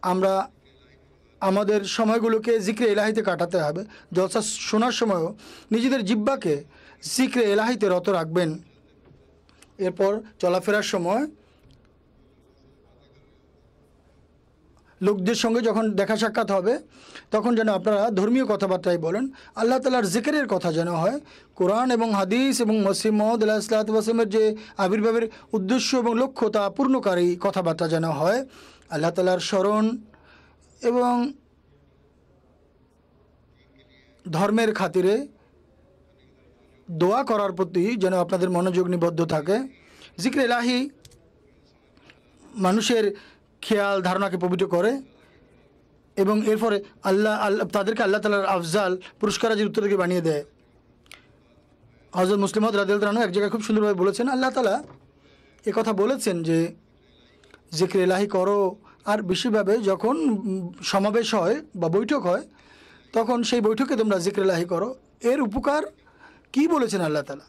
আমরা আমাদের সময়গুলোকে জিক্রে এলাহিতে কাটাতে হবে। জলসা শোনার সময়ও নিজেদের জিহ্বাকে জিক্রে এলাহিতে রত রাখবেন। এরপর চলাফেরার সময় লোকদের সঙ্গে যখন দেখা সাক্ষাৎ হবে তখন যেন আপনারা ধর্মীয় কথাবার্তাই বলেন, আল্লাহ তাআলার জিকিরের কথা যেন হয়। কোরআন এবং হাদিস এবং মসিহ মওউদ আলাইহিসসালামের যে আবির্ভাবের উদ্দেশ্য এবং লক্ষ্য তা পূর্ণকারী কথাবার্তা যেন হয়। আল্লাহ তাআলার স্মরণ এবং ধর্মের খাতিরে দোয়া করার প্রতি যেন আপনাদের মনোযোগ নিবদ্ধ থাকে। জিক্রে এলাহি মানুষের খেয়াল ধারণাকে পবিত্র করে এবং এরপরে তাদেরকে আল্লাহ তাআলার আফজাল পুরস্কারাজির উত্তর থেকে বানিয়ে দেয়। হযরত মুসলিম মাউদ রাদিয়াল্লাহু আনহু এক জায়গায় খুব সুন্দরভাবে বলেছেন, আল্লাহ তাআলা কথা বলেছেন যে জিক্রে এলাহি করো। আর বিশেষভাবে যখন সমাবেশ হয় বা বৈঠক হয় তখন সেই বৈঠকে তোমরা জিক্রে এলাহি করো। এর উপকার কি বলেছেন আল্লাহ তাআলা?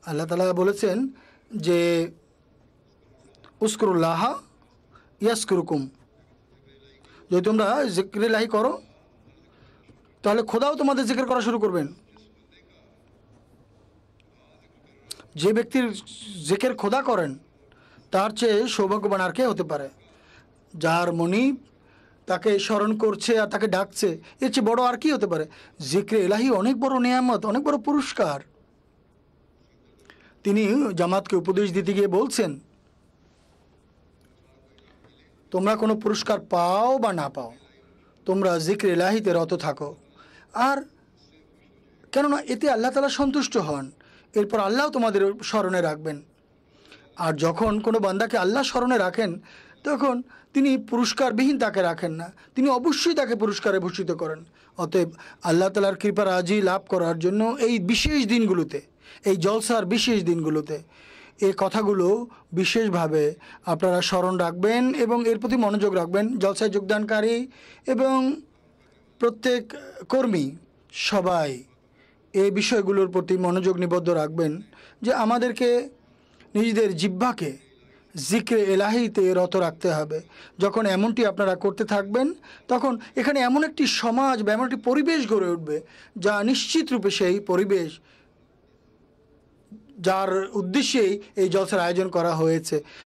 আল্লাহ তাআলা বলেছেন যে উযকুরুল্লাহ ইয়াজকুরুকুম, যদি তোমরা জিক্রে এলাহি করো তাহলে খোদাও তোমাদের জিকির করা শুরু করবেন। যে ব্যক্তির জিকির খোদা করেন তার চেয়ে সৌভাগ্যবান আর কে হতে পারে? যার মনিব তাকে স্মরণ করছে আর তাকে ডাকছে, এর চেয়ে বড় আর কি হতে পারে? জিক্রে এলাহি অনেক বড় নেয়ামত, অনেক বড় পুরস্কার। তিনি জামাতকে উপদেশ দিতে গিয়ে বলছেন, তোমরা কোনো পুরস্কার পাও বা না পাও, তোমরা জিক্রে এলাহিতে রত থাকো। আর কেননা এতে আল্লাহ তাআলা সন্তুষ্ট হন, এরপর আল্লাহ তোমাদের স্মরণে রাখবেন। আর যখন কোনো বান্দাকে আল্লাহ স্মরণে রাখেন তখন তিনি পুরস্কারবিহীন তাকে রাখেন না, তিনি অবশ্যই তাকে পুরস্কারে ভূষিত করেন। অতএব আল্লাহ তাআলার কৃপা রাজি লাভ করার জন্য এই বিশেষ দিনগুলোতে, এই জলসার বিশেষ দিনগুলোতে এই কথাগুলো বিশেষভাবে আপনারা স্মরণ রাখবেন এবং এর প্রতি মনোযোগ রাখবেন। জলসায় যোগদানকারী এবং প্রত্যেক কর্মী সবাই এই বিষয়গুলোর প্রতি মনোযোগ নিবদ্ধ রাখবেন যে আমাদেরকে নিজেদের জিহ্বাকে জিক্রে এলাহিতে রত রাখতে হবে। যখন এমনটি আপনারা করতে থাকবেন তখন এখানে এমন একটি সমাজ বা এমন একটি পরিবেশ গড়ে উঠবে যা নিশ্চিত রূপে সেই পরিবেশ যার উদ্দেশ্যেই এই জলসার আয়োজন করা হয়েছে।